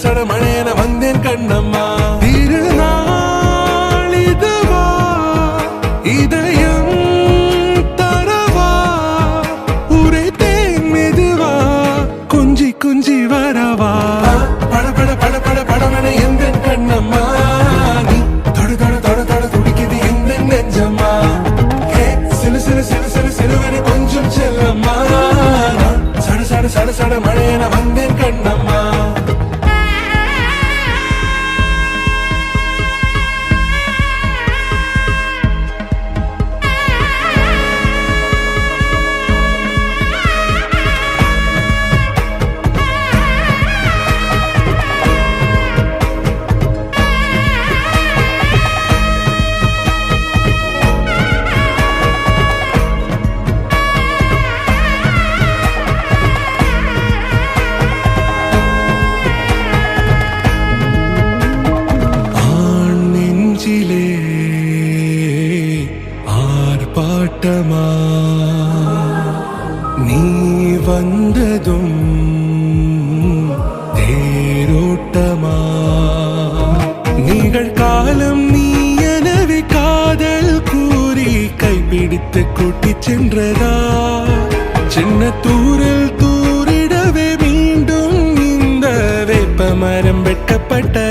சட மழையென வந்தேன் கண்ணம்மா. திருநாள் இதுவா இதயம் தரவா உரைத்தேன் மெதுவா கொஞ்சி கொஞ்சி வரவா. பட பட பட பட படமென எந்தன் கண்ணம்மா. நீ தொட தொட தொட தொட துடிக்குது எந்தன் நெஞ்சம்மா. சிலு சிலு சிலு சிலு சிலுவென கொஞ்சம் செல்லம்மா. சட சட சட சட மழையென வந்தேன் கண்ணம்மா. ஆர்ப்பாட்டமா நீ வந்ததும் தேரோட்டமா நிகழ்காலம் நீ எனவே காதல் கூறி கைப்பிடித்து கூட்டிச் சென்றதா. சின்ன தூரல் தூரிடவே மீண்டும் இந்த வேப்ப மரம் வெட்டப்பட்ட